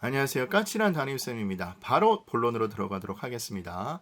안녕하세요. 까칠한 담임쌤입니다. 바로 본론으로 들어가도록 하겠습니다.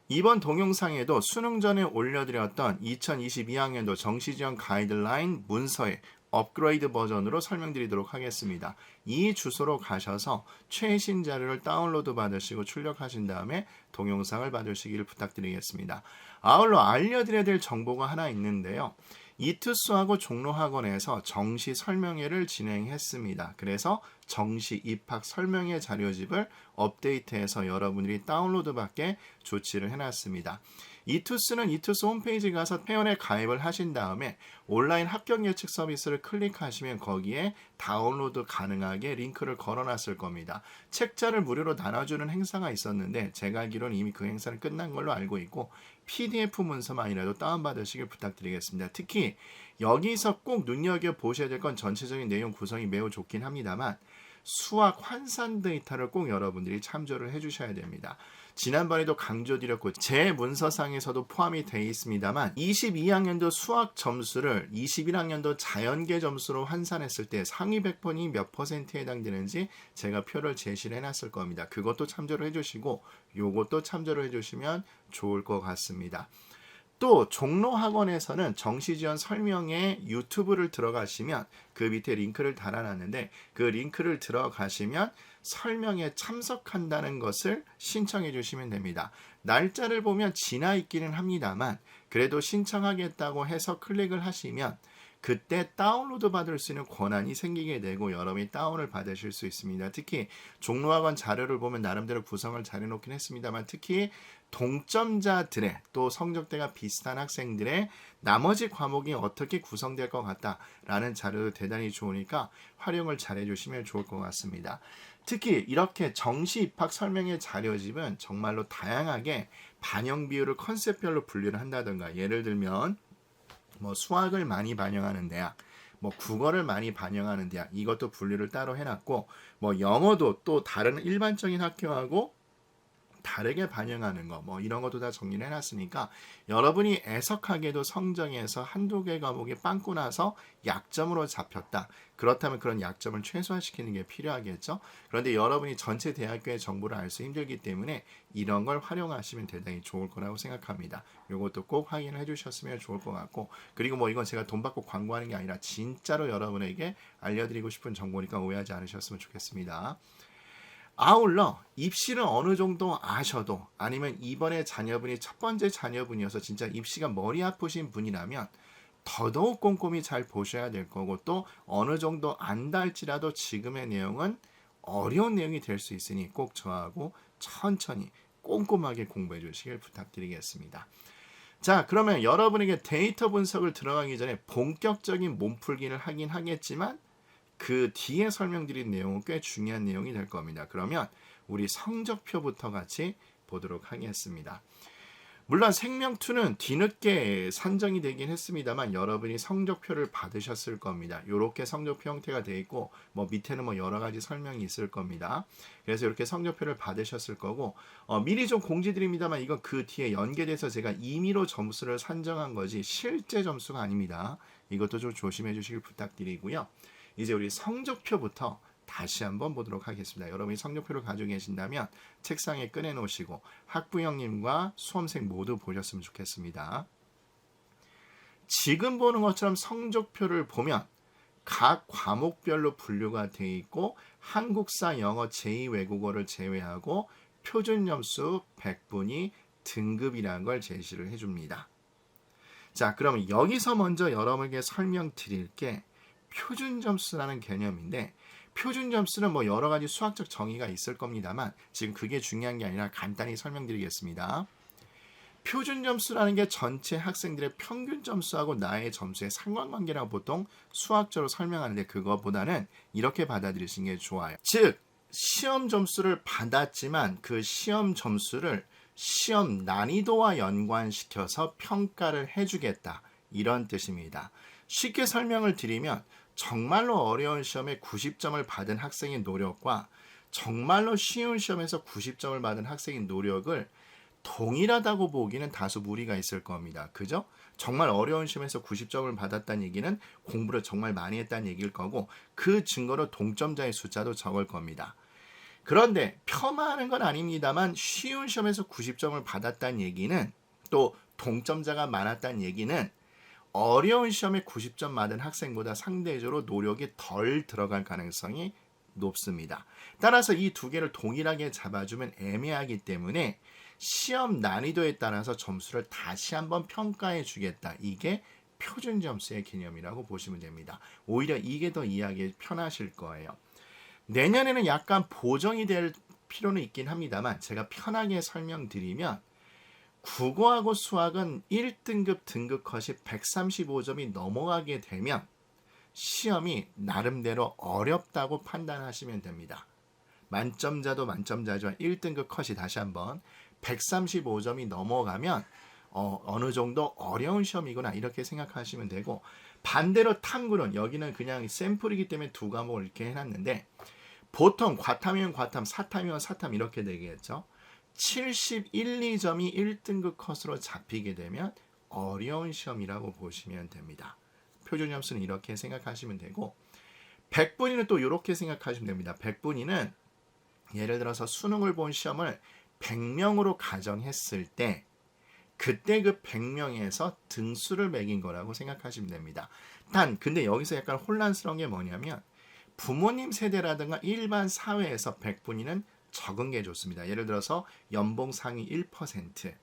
이번 동영상에도 수능 전에 올려드렸던 2022학년도 정시지원 가이드라인 문서의 업그레이드 버전으로 설명드리도록 하겠습니다. 이 주소로 가셔서 최신 자료를 다운로드 받으시고 출력하신 다음에 동영상을 받으시길 부탁드리겠습니다. 아울러 알려드려야 될 정보가 하나 있는데요. 이투스하고 종로학원에서 정시 설명회를 진행했습니다. 그래서 정시 입학 설명회 자료집을 업데이트해서 여러분들이 다운로드 받게 조치를 해놨습니다. 이투스는 이투스 홈페이지 가서 회원에 가입을 하신 다음에 온라인 합격 예측 서비스를 클릭하시면 거기에 다운로드 가능하게 링크를 걸어놨을 겁니다. 책자를 무료로 나눠주는 행사가 있었는데 제가 알기로는 이미 그 행사는 끝난 걸로 알고 있고 PDF 문서만이라도 다운받으시길 부탁드리겠습니다. 특히 여기서 꼭 눈여겨보셔야 될 건 전체적인 내용 구성이 매우 좋긴 합니다만 수학 환산 데이터를 꼭 여러분들이 참조를 해주셔야 됩니다. 지난번에도 강조드렸고 제 문서상에서도 포함이 되어 있습니다만 22학년도 수학 점수를 21학년도 자연계 점수로 환산했을 때 상위 100번이 몇 퍼센트에 해당되는지 제가 표를 제시를 해놨을 겁니다. 그것도 참조를 해주시고 요것도 참조를 해주시면 좋을 것 같습니다. 또 종로학원에서는 정시지원 설명에 유튜브를 들어가시면 그 밑에 링크를 달아놨는데 그 링크를 들어가시면 설명에 참석한다는 것을 신청해 주시면 됩니다. 날짜를 보면 지나 있기는 합니다만 그래도 신청하겠다고 해서 클릭을 하시면 그때 다운로드 받을 수 있는 권한이 생기게 되고 여러분이 다운을 받으실 수 있습니다. 특히 종로학원 자료를 보면 나름대로 구성을 잘 해놓긴 했습니다만 특히 동점자들의 또 성적대가 비슷한 학생들의 나머지 과목이 어떻게 구성될 것 같다라는 자료도 대단히 좋으니까 활용을 잘 해주시면 좋을 것 같습니다. 특히 이렇게 정시 입학 설명회 자료집은 정말로 다양하게 반영 비율을 컨셉별로 분류를 한다든가 예를 들면 뭐 수학을 많이 반영하는 대학, 뭐 국어를 많이 반영하는 대학 이것도 분류를 따로 해놨고 뭐 영어도 또 다른 일반적인 학교하고 다르게 반영하는 거 뭐 이런 것도 다 정리를 해놨으니까 여러분이 애석하게도 성적에서 한두 개 과목이 빵꾸 나서 약점으로 잡혔다. 그렇다면 그런 약점을 최소화시키는 게 필요하겠죠. 그런데 여러분이 전체 대학교의 정보를 알 수 힘들기 때문에 이런 걸 활용하시면 대단히 좋을 거라고 생각합니다. 이것도 꼭 확인을 해주셨으면 좋을 것 같고 그리고 뭐 이건 제가 돈 받고 광고하는 게 아니라 진짜로 여러분에게 알려드리고 싶은 정보니까 오해하지 않으셨으면 좋겠습니다. 아울러 입시를 어느 정도 아셔도 아니면 이번에 자녀분이 첫 번째 자녀분이어서 진짜 입시가 머리 아프신 분이라면 더더욱 꼼꼼히 잘 보셔야 될 거고 또 어느 정도 안다 할지라도 지금의 내용은 어려운 내용이 될 수 있으니 꼭 저하고 천천히 꼼꼼하게 공부해 주시길 부탁드리겠습니다. 자, 그러면 여러분에게 데이터 분석을 들어가기 전에 본격적인 몸풀기를 하긴 하겠지만 그 뒤에 설명드린 내용은 꽤 중요한 내용이 될 겁니다. 그러면 우리 성적표부터 같이 보도록 하겠습니다. 물론 생명2는 뒤늦게 산정이 되긴 했습니다만 여러분이 성적표를 받으셨을 겁니다. 이렇게 성적표 형태가 되어 있고 뭐 밑에는 뭐 여러 가지 설명이 있을 겁니다. 그래서 이렇게 성적표를 받으셨을 거고 미리 좀 공지드립니다만 이건 그 뒤에 연계돼서 제가 임의로 점수를 산정한 거지 실제 점수가 아닙니다. 이것도 좀 조심해 주시길 부탁드리고요. 이제 우리 성적표부터 다시 한번 보도록 하겠습니다. 여러분이 성적표를 가지고 계신다면 책상에 꺼내놓으시고 학부형님과 수험생 모두 보셨으면 좋겠습니다. 지금 보는 것처럼 성적표를 보면 각 과목별로 분류가 되어 있고 한국사, 영어, 제2외국어를 제외하고 표준점수 100분이 등급이라는 걸 제시를 해줍니다. 자, 그러면 여기서 먼저 여러분에게 설명드릴 게 표준점수라는 개념인데 표준점수는 뭐 여러 가지 수학적 정의가 있을 겁니다만 지금 그게 중요한 게 아니라 간단히 설명드리겠습니다. 표준점수라는 게 전체 학생들의 평균점수하고 나의 점수의 상관관계라고 보통 수학적으로 설명하는데 그것보다는 이렇게 받아들이시는 게 좋아요. 즉 시험 점수를 받았지만 그 시험 점수를 시험 난이도와 연관시켜서 평가를 해주겠다 이런 뜻입니다. 쉽게 설명을 드리면 정말로 어려운 시험에 90점을 받은 학생의 노력과 정말로 쉬운 시험에서 90점을 받은 학생의 노력을 동일하다고 보기는 다소 무리가 있을 겁니다. 그죠? 정말 어려운 시험에서 90점을 받았다는 얘기는 공부를 정말 많이 했다는 얘기일 거고 그 증거로 동점자의 숫자도 적을 겁니다. 그런데 폄하하는 건 아닙니다만 쉬운 시험에서 90점을 받았다는 얘기는 또 동점자가 많았다는 얘기는 어려운 시험에 90점 받은 학생보다 상대적으로 노력이 덜 들어갈 가능성이 높습니다. 따라서 이 두 개를 동일하게 잡아주면 애매하기 때문에 시험 난이도에 따라서 점수를 다시 한번 평가해 주겠다. 이게 표준 점수의 개념이라고 보시면 됩니다. 오히려 이게 더 이해하기 편하실 거예요. 내년에는 약간 보정이 될 필요는 있긴 합니다만 제가 편하게 설명드리면 국어하고 수학은 1등급 등급 컷이 135점이 넘어가게 되면 시험이 나름대로 어렵다고 판단하시면 됩니다. 만점자도 만점자지만 1등급 컷이 다시 한번 135점이 넘어가면 어느 정도 어려운 시험이구나 이렇게 생각하시면 되고, 반대로 탐구는 여기는 그냥 샘플이기 때문에 두 과목을 이렇게 해놨는데 보통 과탐이면 과탐, 사탐이면 사탐 이렇게 되겠죠. 71, 2점이 1등급 컷으로 잡히게 되면 어려운 시험이라고 보시면 됩니다. 표준 점수는 이렇게 생각하시면 되고, 백분위는 또 이렇게 생각하시면 됩니다. 백분위는 예를 들어서 수능을 본 시험을 100명으로 가정했을 때 그때 그 100명에서 등수를 매긴 거라고 생각하시면 됩니다. 근데 여기서 약간 혼란스러운 게 뭐냐면 부모님 세대라든가 일반 사회에서 백분위는 적은 게 좋습니다. 예를 들어서 연봉 상위 1%,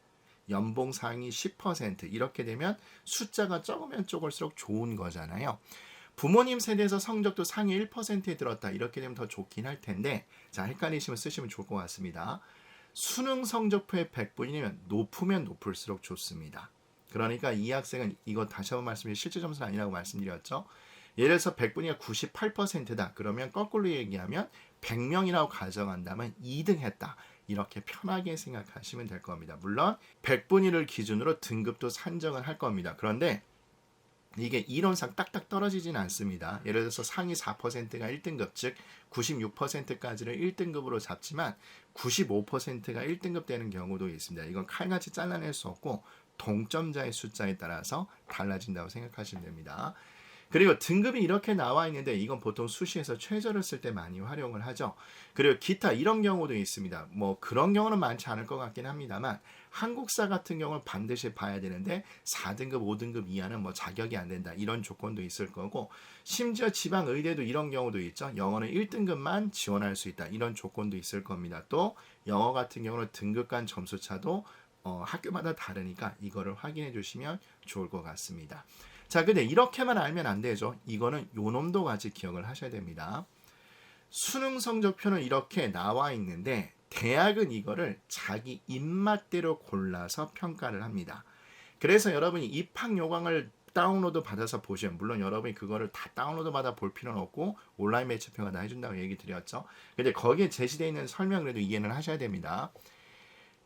연봉 상위 10% 이렇게 되면 숫자가 적으면 적을수록 좋은 거잖아요. 부모님 세대에서 성적도 상위 1%에 들었다 이렇게 되면 더 좋긴 할 텐데, 자, 헷갈리시면 쓰시면 좋을 것 같습니다. 수능 성적표의 100분이면 높으면 높을수록 좋습니다. 그러니까 이 학생은 이거 다시 한번 말씀드리면 실제 점수는 아니라고 말씀드렸죠. 예를 들어서 100분위가 98%다. 그러면 거꾸로 얘기하면 100명이라고 가정한다면 2등 했다. 이렇게 편하게 생각하시면 될 겁니다. 물론 100분위를 기준으로 등급도 산정을 할 겁니다. 그런데 이게 이론상 딱딱 떨어지진 않습니다. 예를 들어서 상위 4%가 1등급, 즉 96%까지를 1등급으로 잡지만 95%가 1등급 되는 경우도 있습니다. 이건 칼같이 잘라낼 수 없고 동점자의 숫자에 따라서 달라진다고 생각하시면 됩니다. 그리고 등급이 이렇게 나와 있는데 이건 보통 수시에서 최저를 쓸 때 많이 활용을 하죠. 그리고 기타 이런 경우도 있습니다. 뭐 그런 경우는 많지 않을 것 같긴 합니다만 한국사 같은 경우는 반드시 봐야 되는데 4등급, 5등급 이하는 뭐 자격이 안 된다. 이런 조건도 있을 거고, 심지어 지방의대도 이런 경우도 있죠. 영어는 1등급만 지원할 수 있다. 이런 조건도 있을 겁니다. 또 영어 같은 경우는 등급 간 점수차도 학교마다 다르니까 이거를 확인해 주시면 좋을 것 같습니다. 자, 근데 이렇게만 알면 안 되죠. 이거는 요놈도 같이 기억을 하셔야 됩니다. 수능 성적표는 이렇게 나와 있는데 대학은 이거를 자기 입맛대로 골라서 평가를 합니다. 그래서 여러분이 입학 요강을 다운로드 받아서 보시면, 물론 여러분이 그거를 다 다운로드 받아 볼 필요는 없고 온라인 매체표가 다 해준다고 얘기 드렸죠. 근데 거기에 제시되어 있는 설명이라도 이해는 하셔야 됩니다.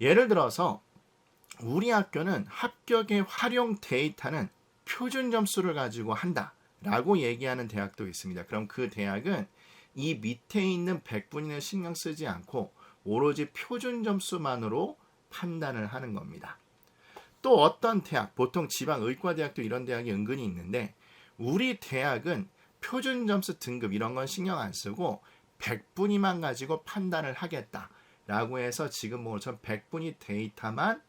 예를 들어서 우리 학교는 합격의 활용 데이터는 표준 점수를 가지고 한다 라고 얘기하는 대학도 있습니다. 그럼 그 대학은 이 밑에 있는 100분위는 신경 쓰지 않고 오로지 표준 점수만으로 판단을 하는 겁니다. 또 어떤 대학, 보통 지방 의과대학도 이런 대학이 은근히 있는데 우리 대학은 표준 점수 등급 이런 건 신경 안 쓰고 100분위만 가지고 판단을 하겠다라고 해서 지금 뭐처럼 100분위 데이터만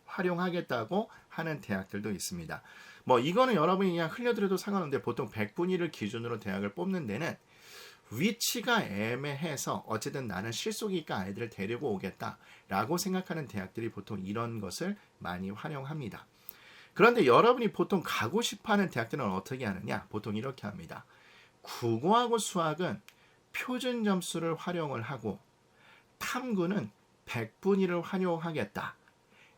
활용하겠다고 하는 대학들도 있습니다. 뭐 이거는 여러분이 그냥 흘려들어도 상관없는데 보통 100분위를 기준으로 대학을 뽑는 데는 위치가 애매해서 어쨌든 나는 실속이니까 아이들을 데리고 오겠다라고 생각하는 대학들이 보통 이런 것을 많이 활용합니다. 그런데 여러분이 보통 가고 싶어하는 대학들은 어떻게 하느냐? 보통 이렇게 합니다. 국어하고 수학은 표준 점수를 활용을 하고 탐구는 100분위를 활용하겠다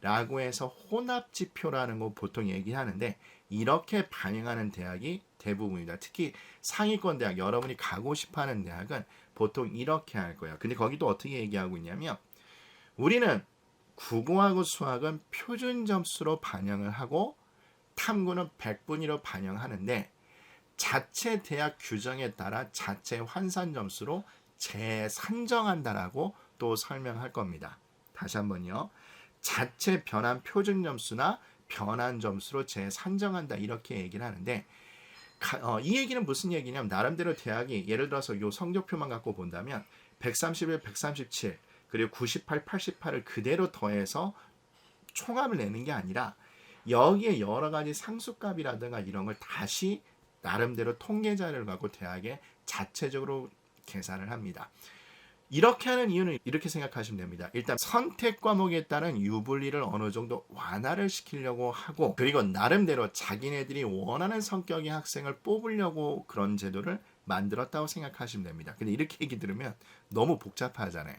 라고 해서 혼합지표라는 거 보통 얘기하는데 이렇게 반영하는 대학이 대부분입니다. 특히 상위권 대학, 여러분이 가고 싶어하는 대학은 보통 이렇게 할 거예요. 근데 거기도 어떻게 얘기하고 있냐면 우리는 국어하고 수학은 표준 점수로 반영을 하고 탐구는 100분위로 반영하는데 자체 대학 규정에 따라 자체 환산 점수로 재산정한다라고 또 설명할 겁니다. 다시 한번요. 자체 변환 표준 점수나 변환 점수로 재산정한다 이렇게 얘기를 하는데 이 얘기는 무슨 얘기냐면 나름대로 대학이 예를 들어서 요 성적표만 갖고 본다면 131, 137 그리고 98, 88을 그대로 더해서 총합을 내는 게 아니라 여기에 여러 가지 상수값이라든가 이런 걸 다시 나름대로 통계 자료를 갖고 대학에 자체적으로 계산을 합니다. 이렇게 하는 이유는 이렇게 생각하시면 됩니다. 일단 선택 과목에 따른 유불리를 어느 정도 완화를 시키려고 하고, 그리고 나름대로 자기네들이 원하는 성격의 학생을 뽑으려고 그런 제도를 만들었다고 생각하시면 됩니다. 근데 이렇게 얘기 들으면 너무 복잡하잖아요.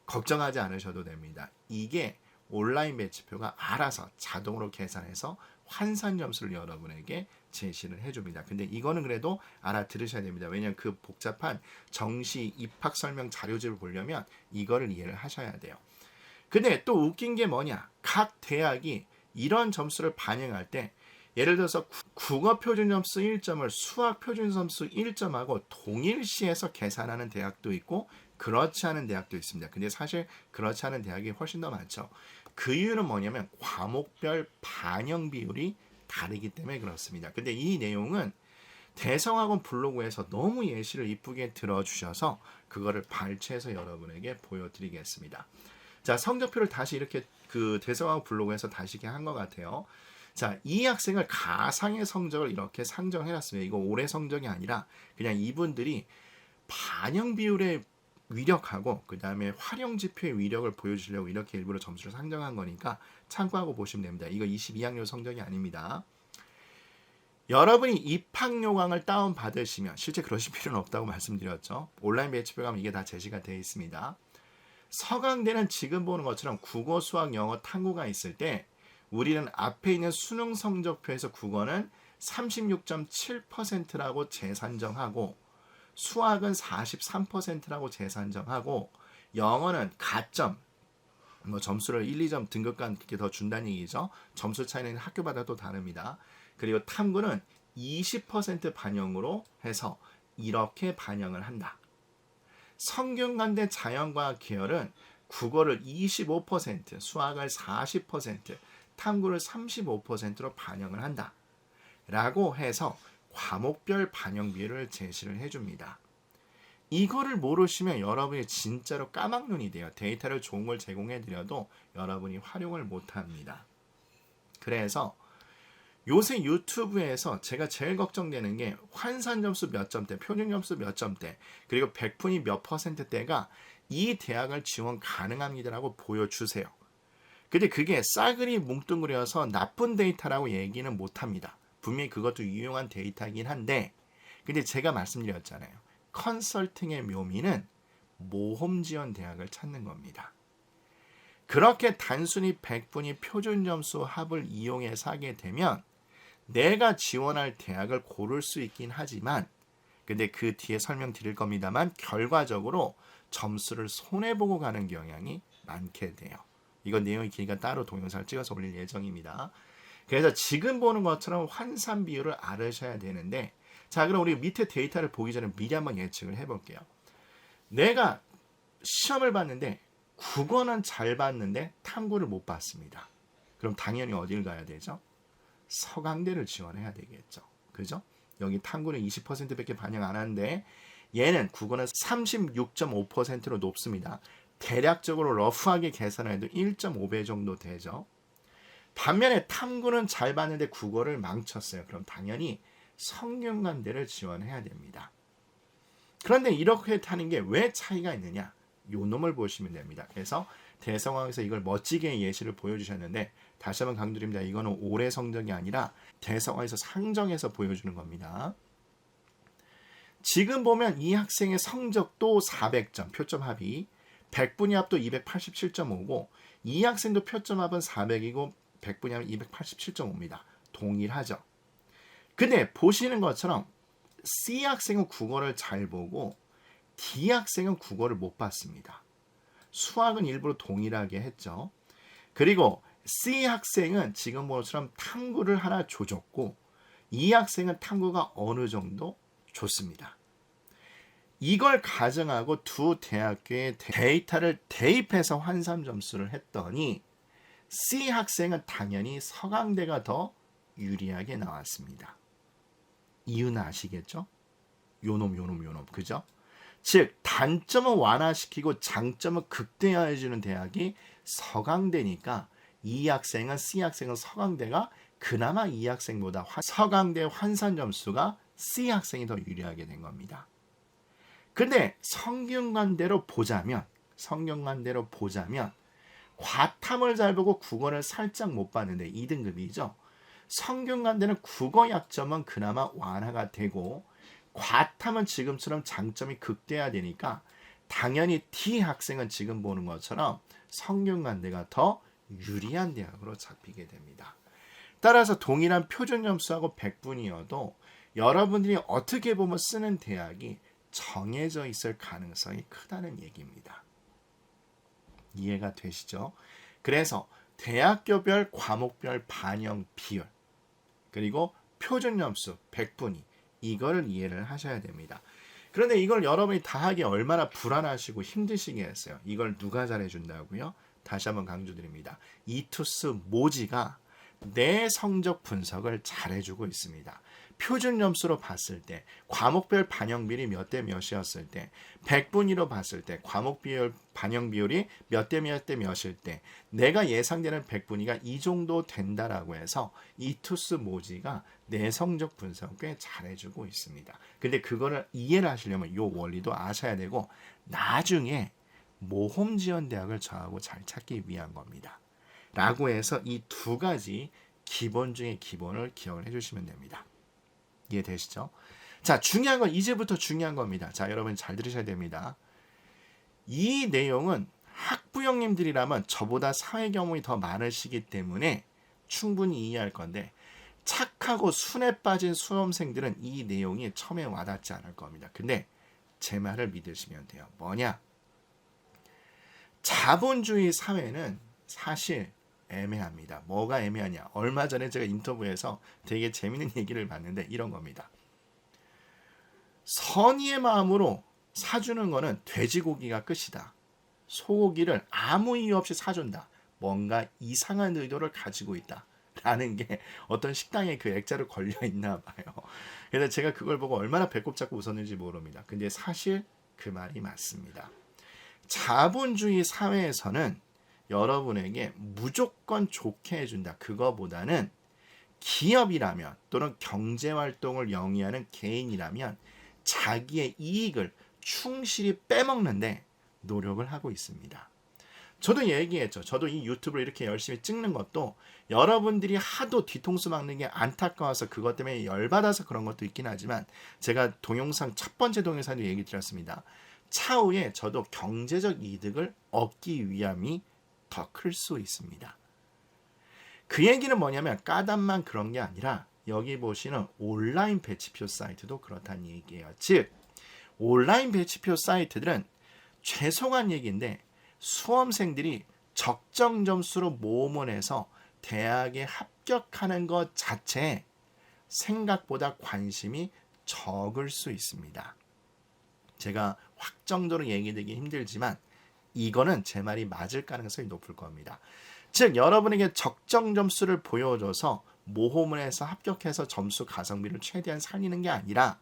걱정하지 않으셔도 됩니다. 이게 온라인 배치표가 알아서 자동으로 계산해서 환산 점수를 여러분에게 제시를 해줍니다. 근데 이거는 그래도 알아들으셔야 됩니다. 왜냐하면 그 복잡한 정시 입학 설명 자료집을 보려면 이거를 이해를 하셔야 돼요. 근데 또 웃긴 게 뭐냐? 각 대학이 이런 점수를 반영할 때 예를 들어서 국어 표준 점수 1점을 수학 표준 점수 1점하고 동일시해서 계산하는 대학도 있고 그렇지 않은 대학도 있습니다. 근데 사실 그렇지 않은 대학이 훨씬 더 많죠. 그 이유는 뭐냐면 과목별 반영 비율이 다르기 때문에 그렇습니다. 근데 이 내용은 대성학원 블로그에서 너무 예시를 이쁘게 들어주셔서 그거를 발췌해서 여러분에게 보여드리겠습니다. 자, 성적표를 다시 이렇게 그 대성학원 블로그에서 다시 이렇게 한 것 같아요. 자, 이 학생을 가상의 성적을 이렇게 상정해놨습니다. 이거 올해 성적이 아니라 그냥 이분들이 반영 비율의 위력하고 그 다음에 활용 지표의 위력을 보여주려고 이렇게 일부러 점수를 상정한 거니까 참고하고 보시면 됩니다. 이거 22학년 성적이 아닙니다. 여러분이 입학 요강을 다운받으시면 실제 그러실 필요는 없다고 말씀드렸죠. 온라인 배치표 가면 이게 다 제시가 되어 있습니다. 서강대는 지금 보는 것처럼 국어, 수학, 영어, 탐구가 있을 때 우리는 앞에 있는 수능 성적표에서 국어는 36.7%라고 재산정하고 수학은 43%라고 재산정하고 영어는 가점 뭐 점수를 1, 2점 등급간 이렇게 더 준다는 얘기죠. 점수 차이는 학교마다 또 다릅니다. 그리고 탐구는 20% 반영으로 해서 이렇게 반영을 한다. 성균관대 자연과학 계열은 국어를 25%, 수학을 40%, 탐구를 35%로 반영을 한다. 라고 해서 과목별 반영 비율을 제시를 해줍니다. 이거를 모르시면 여러분이 진짜로 까막눈이 돼요. 데이터를 좋은 걸 제공해드려도 여러분이 활용을 못합니다. 그래서 요새 유튜브에서 제가 제일 걱정되는 게 환산 점수 몇 점대, 표준 점수 몇 점대, 그리고 100분위 몇 %대가 이 대학을 지원 가능합니다라고 보여주세요. 근데 그게 싸그리 뭉뚱그려서 나쁜 데이터라고 얘기는 못합니다. 분명히 그것도 유용한 데이터이긴 한데, 근데 제가 말씀드렸잖아요. 컨설팅의 묘미는 모험 지원 대학을 찾는 겁니다. 그렇게 단순히 100분위 표준 점수 합을 이용해서 하게 되면 내가 지원할 대학을 고를 수 있긴 하지만, 근데 그 뒤에 설명드릴 겁니다만 결과적으로 점수를 손해보고 가는 경향이 많게 돼요. 이건 내용이 길니까 따로 동영상을 찍어서 올릴 예정입니다. 그래서 지금 보는 것처럼 환산 비율을 알으셔야 되는데, 자, 그럼 우리 밑에 데이터를 보기 전에 미리 한번 예측을 해볼게요. 내가 시험을 봤는데 국어는 잘 봤는데 탐구를 못 봤습니다. 그럼 당연히 어딜 가야 되죠? 서강대를 지원해야 되겠죠. 그죠? 여기 탐구는 20%밖에 반영 안 하는데 얘는 국어는 36.5%로 높습니다. 대략적으로 러프하게 계산해도 1.5배 정도 되죠. 반면에 탐구는 잘 봤는데 국어를 망쳤어요. 그럼 당연히 성균관대를 지원해야 됩니다. 그런데 이렇게 하는 게 왜 차이가 있느냐? 요 놈을 보시면 됩니다. 그래서 대성황에서 이걸 멋지게 예시를 보여주셨는데 다시 한번 강조드립니다. 이거는 올해 성적이 아니라 대성황에서 상정해서 보여주는 겁니다. 지금 보면 이 학생의 성적도 400점, 표점 합이 100분위 합도 287.5고 이 학생도 표점 합은 400이고 100분위 합은 287.5입니다. 동일하죠. 근데 보시는 것처럼 C 학생은 국어를 잘 보고 D 학생은 국어를 못 봤습니다. 수학은 일부러 동일하게 했죠. 그리고 C 학생은 지금 보처럼 탐구를 하나 줘줬고 E 학생은 탐구가 어느 정도 좋습니다. 이걸 가정하고 두 대학교의 데이터를 대입해서 환산 점수를 했더니 C 학생은 당연히 서강대가 더 유리하게 나왔습니다. 이유는 아시겠죠? 요놈 그죠? 즉 단점을 완화시키고 장점을 극대화해주는 대학이 서강대니까 이 학생은 C 학생은 서강대가 그나마 이 학생보다 서강대 환산 점수가 C 학생이 더 유리하게 된 겁니다. 근데 성균관대로 보자면 과탐을 잘 보고 국어를 살짝 못 봤는데 2등급이죠. 성균관대는 국어 약점은 그나마 완화가 되고 과탐은 지금처럼 장점이 극대화되니까 당연히 D 학생은 지금 보는 것처럼 성균관대가 더 유리한 대학으로 잡히게 됩니다. 따라서 동일한 표준 점수하고 100분이어도 여러분들이 어떻게 보면 쓰는 대학이 정해져 있을 가능성이 크다는 얘기입니다. 이해가 되시죠? 그래서 대학교별 과목별 반영 비율 그리고 표준 점수 100분위 이거를 이해를 하셔야 됩니다. 그런데 이걸 여러분이 다 하기 얼마나 불안하시고 힘드시겠어요. 이걸 누가 잘해준다고요? 다시 한번 강조드립니다. 이투스 모지가 내 성적 분석을 잘해주고 있습니다. 표준 점수로 봤을 때 과목별 반영 비율이 몇 대 몇이었을 때 100분위로 봤을 때 과목별 반영 비율이 몇 대 몇일 때 내가 예상되는 100분위가 이 정도 된다라고 해서 이투스 모지가 내 성적 분석 꽤 잘해주고 있습니다. 근데 그거를 이해를 하시려면 이 원리도 아셔야 되고 나중에 모험지원대학을 저하고 잘 찾기 위한 겁니다. 라고 해서 이 두 가지 기본 중에 기본을 기억을 해주시면 됩니다. 이해되시죠? 자, 중요한 건 이제부터 중요한 겁니다. 자, 여러분 잘 들으셔야 됩니다. 이 내용은 학부형님들이라면 저보다 사회 경험이 더 많으시기 때문에 충분히 이해할 건데 착하고 순에 빠진 수험생들은 이 내용이 처음에 와닿지 않을 겁니다. 근데 제 말을 믿으시면 돼요. 뭐냐? 자본주의 사회는 사실 애매합니다. 뭐가 애매하냐? 얼마 전에 제가 인터뷰에서 되게 재밌는 얘기를 봤는데 이런 겁니다. 선의의 마음으로 사주는 거는 돼지고기가 끝이다. 소고기를 아무 이유 없이 사준다. 뭔가 이상한 의도를 가지고 있다. 라는 게 어떤 식당에 그 액자로 걸려 있나 봐요. 그래서 제가 그걸 보고 얼마나 배꼽 잡고 웃었는지 모릅니다. 근데 사실 그 말이 맞습니다. 자본주의 사회에서는 여러분에게 무조건 좋게 해준다. 그거보다는 기업이라면 또는 경제활동을 영위하는 개인이라면 자기의 이익을 충실히 빼먹는데 노력을 하고 있습니다. 저도 얘기했죠. 저도 이 유튜브를 이렇게 열심히 찍는 것도 여러분들이 하도 뒤통수 막는 게 안타까워서 그것 때문에 열받아서 그런 것도 있긴 하지만 제가 동영상 첫 번째 동영상도 얘기 드렸습니다. 차후에 저도 경제적 이득을 얻기 위함이 더 클 수 있습니다. 그 얘기는 뭐냐면 까단만 그런 게 아니라 여기 보시는 온라인 배치표 사이트도 그렇다는 얘기예요. 즉 온라인 배치표 사이트들은 죄송한 얘기인데 수험생들이 적정 점수로 모험을 해서 대학에 합격하는 것 자체에 생각보다 관심이 적을 수 있습니다. 제가 확정적으로 얘기드리기 힘들지만 이거는 제 말이 맞을 가능성이 높을 겁니다. 즉 여러분에게 적정 점수를 보여줘서 모험을 해서 합격해서 점수 가성비를 최대한 살리는 게 아니라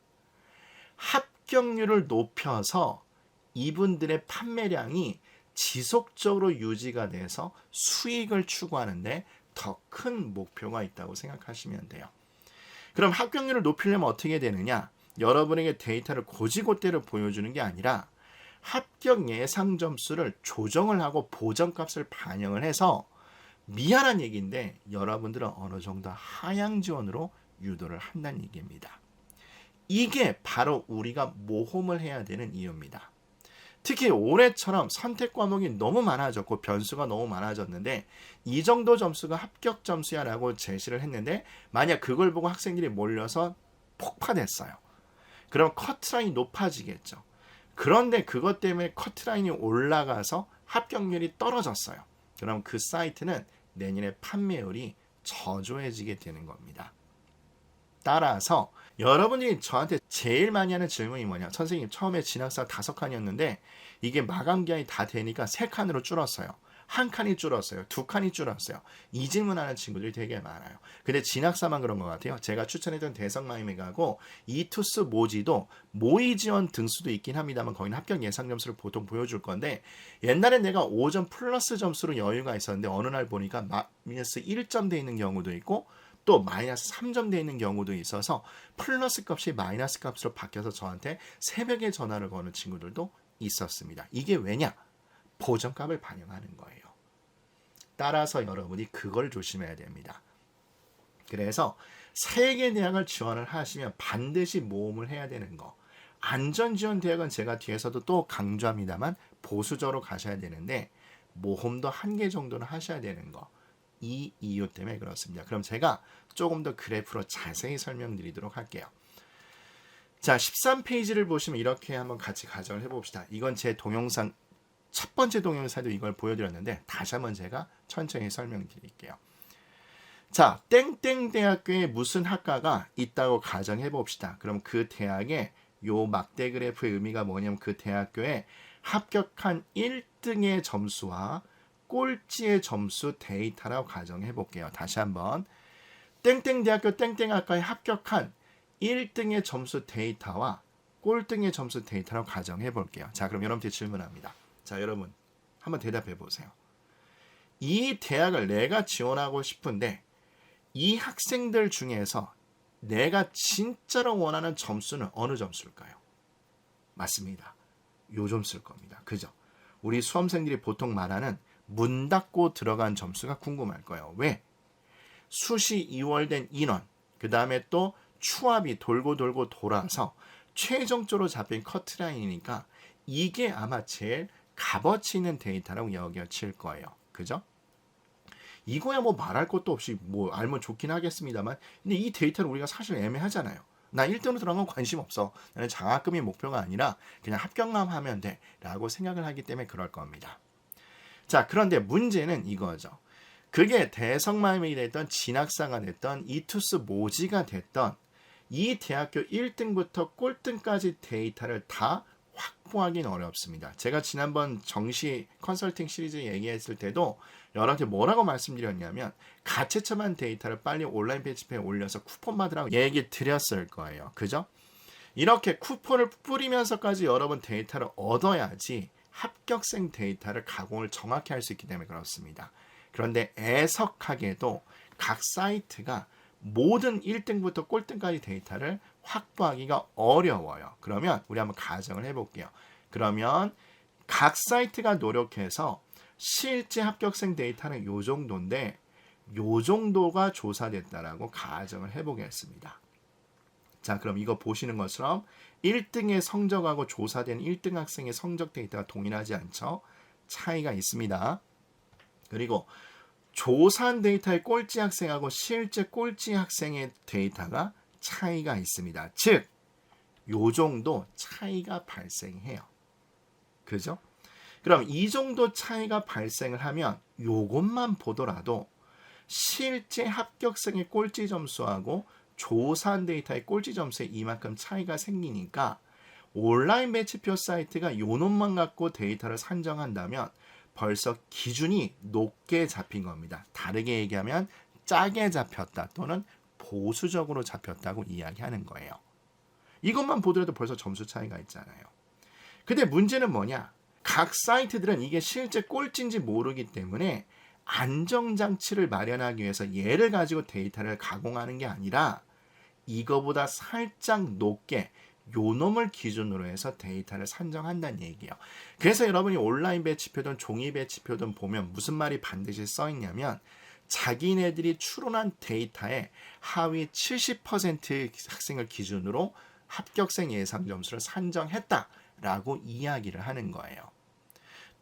합격률을 높여서 이분들의 판매량이 지속적으로 유지가 돼서 수익을 추구하는데 더 큰 목표가 있다고 생각하시면 돼요. 그럼 합격률을 높이려면 어떻게 되느냐? 여러분에게 데이터를 고지고대로 보여주는 게 아니라 합격 예상 점수를 조정을 하고 보정값을 반영을 해서 미안한 얘기인데 여러분들은 어느 정도 하향 지원으로 유도를 한다는 얘기입니다. 이게 바로 우리가 모험을 해야 되는 이유입니다. 특히 올해처럼 선택 과목이 너무 많아졌고 변수가 너무 많아졌는데 이 정도 점수가 합격 점수야 라고 제시를 했는데 만약 그걸 보고 학생들이 몰려서 폭파됐어요. 그럼 커트라인이 높아지겠죠. 그런데 그것 때문에 커트라인이 올라가서 합격률이 떨어졌어요. 그럼 그 사이트는 내년에 판매율이 저조해지게 되는 겁니다. 따라서 여러분이 저한테 제일 많이 하는 질문이 뭐냐? 선생님 처음에 진학사 5칸이었는데 이게 마감 기한이 다 되니까 3칸으로 줄었어요. 1칸이 줄었어요. 2칸이 줄었어요. 이 질문하는 친구들이 되게 많아요. 근데 진학사만 그런 것 같아요. 제가 추천했던 대성마이메가고 이투스 모지도 모의 지원 등수도 있긴 합니다만 거기는 합격 예상 점수를 보통 보여줄 건데 옛날에 내가 5점 플러스 점수로 여유가 있었는데 어느 날 보니까 마이너스 1점 돼 있는 경우도 있고 또 마이너스 3점 돼 있는 경우도 있어서 플러스 값이 마이너스 값으로 바뀌어서 저한테 새벽에 전화를 거는 친구들도 있었습니다. 이게 왜냐? 보정값을 반영하는 거예요. 따라서 여러분이 그걸 조심해야 됩니다. 그래서 3개 대학을 지원을 하시면 반드시 모험을 해야 되는 거. 안전지원 대학은 제가 뒤에서도 또 강조합니다만 보수적으로 가셔야 되는데 모험도 1개 정도는 하셔야 되는 거. 이 이유 때문에 그렇습니다. 그럼 제가 조금 더 그래프로 자세히 설명드리도록 할게요. 자, 13페이지를 보시면 이렇게 한번 같이 가정을 해봅시다. 이건 제 동영상 첫 번째 동영상에도 이걸 보여드렸는데 다시 한번 제가 천천히 설명드릴게요. 자, 땡땡 대학교에 무슨 학과가 있다고 가정해 봅시다. 그럼 그 대학의 요 막대 그래프의 의미가 뭐냐면 그 대학교에 합격한 1등의 점수와 꼴찌의 점수 데이터라고 가정해 볼게요. 다시 한번 땡땡 대학교 땡땡 학과에 합격한 1등의 점수 데이터와 꼴등의 점수 데이터라고 가정해 볼게요. 자, 그럼 여러분께 질문합니다. 자, 여러분 한번 대답해 보세요. 이 대학을 내가 지원하고 싶은데 이 학생들 중에서 내가 진짜로 원하는 점수는 어느 점수일까요? 맞습니다. 요 점수일 겁니다. 그죠? 우리 수험생들이 보통 말하는 문 닫고 들어간 점수가 궁금할 거예요. 왜? 수시 이월된 인원, 그 다음에 또 추합이 돌고 돌아서 최종적으로 잡힌 커트라인이니까 이게 아마 제일 값어치 있는 데이터라고 여겨질 거예요. 그죠? 이거야 뭐 말할 것도 없이 뭐 알면 좋긴 하겠습니다만 근데 이 데이터는 우리가 사실 애매하잖아요. 나 1등으로 들어간 건 관심 없어. 나는 장학금이 목표가 아니라 그냥 합격만 하면 돼 라고 생각을 하기 때문에 그럴 겁니다. 자, 그런데 문제는 이거죠. 그게 대성마임이 됐던 진학사가 됐던 이투스 모지가 됐던 이 대학교 1등부터 꼴등까지 데이터를 다 확보하기는 어렵습니다. 제가 지난번 정시 컨설팅 시리즈 얘기했을 때도 여러분한테 뭐라고 말씀드렸냐면 가채점한 데이터를 빨리 온라인 배치표에 올려서 쿠폰 받으라고 얘기 드렸을 거예요. 그죠? 이렇게 쿠폰을 뿌리면서까지 여러분 데이터를 얻어야지 합격생 데이터를 가공을 정확히 할 수 있기 때문에 그렇습니다. 그런데 애석하게도 각 사이트가 모든 1등부터 꼴등까지 데이터를 확보하기가 어려워요. 그러면 우리 한번 가정을 해볼게요. 그러면 각 사이트가 노력해서 실제 합격생 데이터는 요 정도인데 요 정도가 조사됐다라고 가정을 해보겠습니다. 자, 그럼 이거 보시는 것처럼 1등의 성적하고 조사된 1등 학생의 성적 데이터가 동일하지 않죠? 차이가 있습니다. 그리고 조사한 데이터의 꼴찌 학생하고 실제 꼴찌 학생의 데이터가 차이가 있습니다. 즉, 요 정도 차이가 발생해요. 그죠? 그럼 이 정도 차이가 발생을 하면 요것만 보더라도 실제 합격생의 꼴찌 점수하고 조사한 데이터의 꼴찌 점수에 이만큼 차이가 생기니까 온라인 배치표 사이트가 요 놈만 갖고 데이터를 산정한다면 벌써 기준이 높게 잡힌 겁니다. 다르게 얘기하면 짜게 잡혔다 또는 보수적으로 잡혔다고 이야기하는 거예요. 이것만 보더라도 벌써 점수 차이가 있잖아요. 근데 문제는 뭐냐? 각 사이트들은 이게 실제 꼴찌인지 모르기 때문에 안정장치를 마련하기 위해서 얘를 가지고 데이터를 가공하는 게 아니라 이거보다 살짝 높게 요 놈을 기준으로 해서 데이터를 산정한다는 얘기예요. 그래서 여러분이 온라인 배치표든 종이 배치표든 보면 무슨 말이 반드시 써 있냐면 자기네들이 추론한 데이터의 하위 70%의 학생을 기준으로 합격생 예상 점수를 산정했다라고 이야기를 하는 거예요.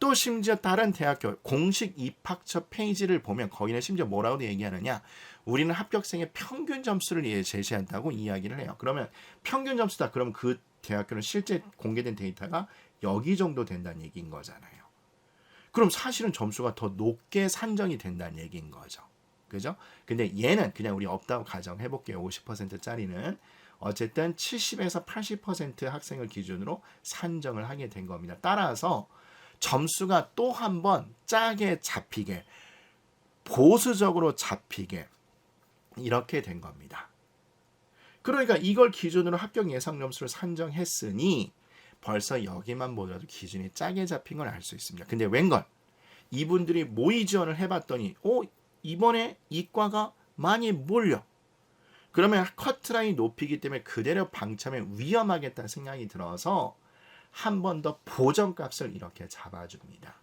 또 심지어 다른 대학교 공식 입학처 페이지를 보면 거기는 심지어 뭐라고 얘기하느냐, 우리는 합격생의 평균 점수를 제시한다고 이야기를 해요. 그러면 평균 점수다. 그럼 그 대학교는 실제 공개된 데이터가 여기 정도 된다는 얘기인 거잖아요. 그럼 사실은 점수가 더 높게 산정이 된다는 얘기인 거죠. 그죠? 근데 얘는 그냥 우리 없다고 가정해 볼게요. 50%짜리는 어쨌든 70에서 80% 학생을 기준으로 산정을 하게 된 겁니다. 따라서 점수가 또 한 번 짜게 잡히게, 보수적으로 잡히게 이렇게 된 겁니다. 그러니까 이걸 기준으로 합격 예상 점수를 산정했으니 벌써 여기만 보더라도 기준이 짜게 잡힌 걸 알 수 있습니다. 근데 웬걸 이분들이 모의 지원을 해봤더니 이번에 이과가 많이 몰려. 그러면 커트라인 높이기 때문에 그대로 방참에 위험하겠다는 생각이 들어서 한 번 더 보정값을 이렇게 잡아줍니다.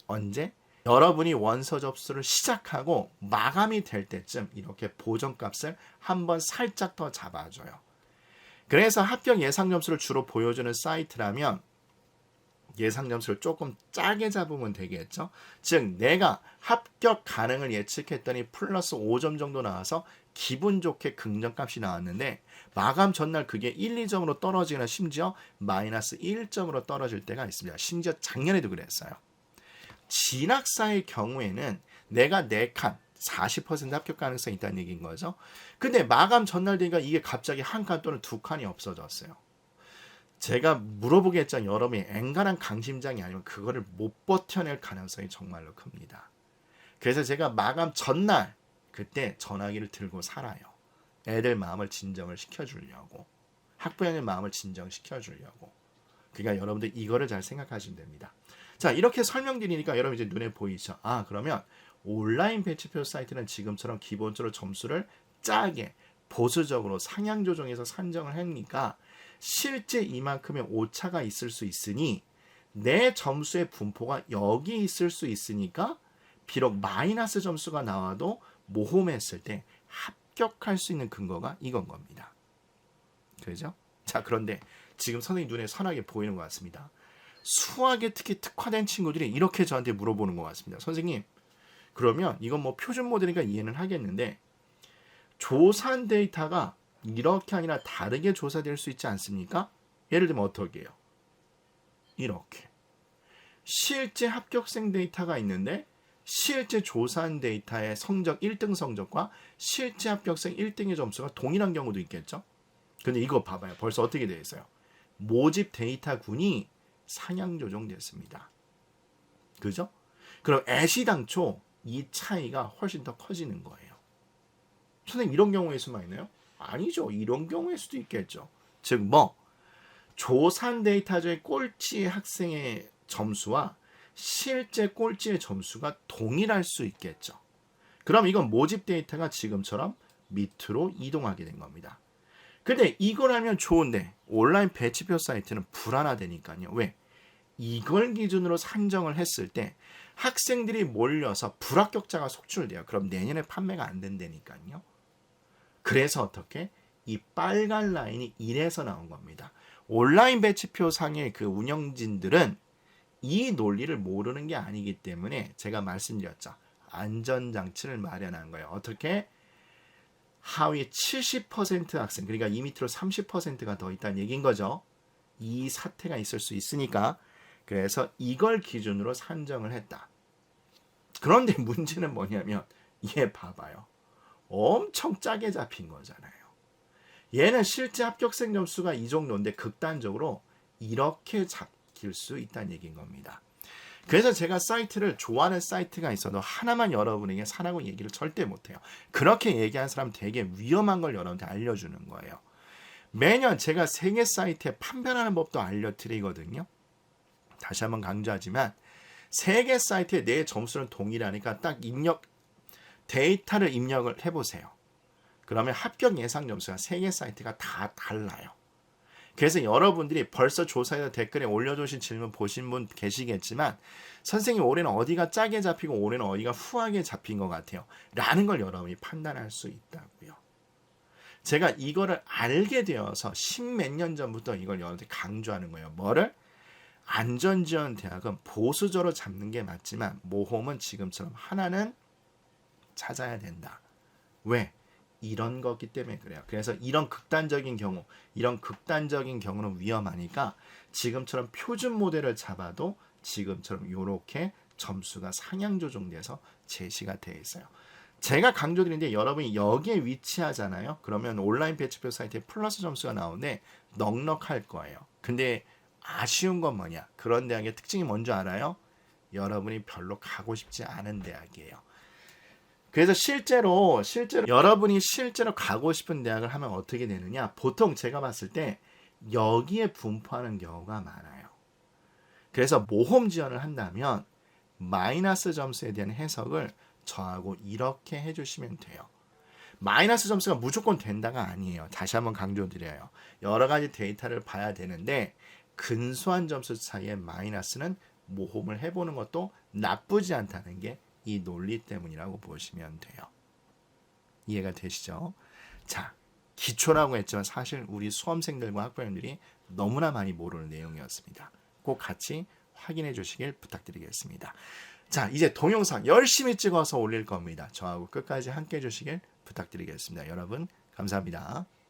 언제? 여러분이 원서 접수를 시작하고 마감이 될 때쯤 이렇게 보정값을 한 번 살짝 더 잡아줘요. 그래서 합격 예상 점수를 주로 보여주는 사이트라면 예상 점수를 조금 짜게 잡으면 되겠죠. 즉 내가 합격 가능을 예측했더니 플러스 5점 정도 나와서 기분 좋게 긍정값이 나왔는데 마감 전날 그게 1, 2점으로 떨어지거나 심지어 마이너스 1점으로 떨어질 때가 있습니다. 심지어 작년에도 그랬어요. 진학사의 경우에는 내가 4칸 40% 합격 가능성이 있다는 얘기인 거죠. 근데 마감 전날 되니까 이게 갑자기 한 칸 또는 2칸이 없어졌어요. 제가 물어보겠죠. 여러분이 앵간한 강심장이 아니면 그거를 못 버텨낼 가능성이 정말로 큽니다. 그래서 제가 마감 전날 그때 전화기를 들고 살아요. 애들 마음을 진정을 시켜주려고. 학부형의 마음을 진정시켜주려고. 그러니까 여러분들 이거를 잘 생각하시면 됩니다. 자, 이렇게 설명드리니까 여러분 이제 눈에 보이죠? 그러면 온라인 배치표 사이트는 지금처럼 기본적으로 점수를 짜게 보수적으로 상향 조정해서 산정을 하니까 실제 이만큼의 오차가 있을 수 있으니 내 점수의 분포가 여기 있을 수 있으니까 비록 마이너스 점수가 나와도 모험했을 때 합격할 수 있는 근거가 이건 겁니다. 그죠? 자, 그런데 지금 선생님 눈에 선하게 보이는 것 같습니다. 수학에 특히 특화된 친구들이 이렇게 저한테 물어보는 것 같습니다. 선생님, 그러면 이건 뭐 표준 모델이니까 이해는 하겠는데 조사한 데이터가 이렇게 아니라 다르게 조사될 수 있지 않습니까? 예를 들면 어떻게 해요? 이렇게. 실제 합격생 데이터가 있는데 실제 조사한 데이터의 성적 1등 성적과 실제 합격생 1등의 점수가 동일한 경우도 있겠죠? 근데 이거 봐봐요. 벌써 어떻게 되어 있어요? 모집 데이터군이 상향 조정됐습니다. 그죠? 그럼 애시당초 이 차이가 훨씬 더 커지는 거예요. 선생님 이런 경우에 수만 있나요? 아니죠. 이런 경우일 수도 있겠죠. 즉 조산 데이터 중에 꼴찌 학생의 점수와 실제 꼴찌의 점수가 동일할 수 있겠죠. 그럼 이건 모집 데이터가 지금처럼 밑으로 이동하게 된 겁니다. 근데 이걸 하면 좋은데 온라인 배치표 사이트는 불안하다니까요. 왜? 이걸 기준으로 산정을 했을 때 학생들이 몰려서 불합격자가 속출돼요. 그럼 내년에 판매가 안 된다니까요. 그래서 어떻게? 이 빨간 라인이 이래서 나온 겁니다. 온라인 배치표 상의 그 운영진들은 이 논리를 모르는 게 아니기 때문에 제가 말씀드렸죠. 안전장치를 마련한 거예요. 어떻게? 하위 70% 학생, 그러니까 이 밑으로 30%가 더 있다는 얘기인 거죠. 이 사태가 있을 수 있으니까 그래서 이걸 기준으로 산정을 했다. 그런데 문제는 뭐냐면 얘 봐봐요. 엄청 짜게 잡힌 거잖아요. 얘는 실제 합격생 점수가 이 정도인데 극단적으로 이렇게 잡힐 수 있다는 얘기인 겁니다. 그래서 제가 사이트를 좋아하는 사이트가 있어도 하나만 여러분에게 사라고 얘기를 절대 못해요. 그렇게 얘기하는 사람은 되게 위험한 걸 여러분한테 알려주는 거예요. 매년 제가 3개 사이트에 판별하는 법도 알려드리거든요. 다시 한번 강조하지만 3개 사이트에 내 점수는 동일하니까 딱 데이터를 입력을 해보세요. 그러면 합격 예상 점수가 3개 사이트가 다 달라요. 그래서 여러분들이 벌써 조사에서 댓글에 올려주신 질문 보신 분 계시겠지만 선생님 올해는 어디가 짜게 잡히고 올해는 어디가 후하게 잡힌 것 같아요. 라는 걸 여러분이 판단할 수 있다고요. 제가 이거를 알게 되어서 10몇 년 전부터 이걸 여러분한테 강조하는 거예요. 뭐를? 안전지원대학은 보수적으로 잡는 게 맞지만 모험은 지금처럼 하나는 찾아야 된다. 왜? 이런 거기 때문에 그래요. 그래서 이런 극단적인 경우는 위험하니까 지금처럼 표준 모델을 잡아도 지금처럼 이렇게 점수가 상향 조정돼서 제시가 되어 있어요. 제가 강조드리는데 여러분이 여기에 위치하잖아요. 그러면 온라인 배치표 사이트에 플러스 점수가 나오는데 넉넉할 거예요. 근데 아쉬운 건 뭐냐? 그런 대학의 특징이 뭔지 알아요? 여러분이 별로 가고 싶지 않은 대학이에요. 그래서 실제로 여러분이 실제로 가고 싶은 대학을 하면 어떻게 되느냐? 보통 제가 봤을 때 여기에 분포하는 경우가 많아요. 그래서 모험 지원을 한다면 마이너스 점수에 대한 해석을 저하고 이렇게 해주시면 돼요. 마이너스 점수가 무조건 된다가 아니에요. 다시 한번 강조드려요. 여러 가지 데이터를 봐야 되는데 근소한 점수 차이의 마이너스는 모험을 해보는 것도 나쁘지 않다는 게 이 논리 때문이라고 보시면 돼요. 이해가 되시죠? 자, 기초라고 했지만 사실 우리 수험생들과 학부모님들이 너무나 많이 모르는 내용이었습니다. 꼭 같이 확인해 주시길 부탁드리겠습니다. 자, 이제 동영상 열심히 찍어서 올릴 겁니다. 저하고 끝까지 함께 해주시길 부탁드리겠습니다. 여러분 감사합니다.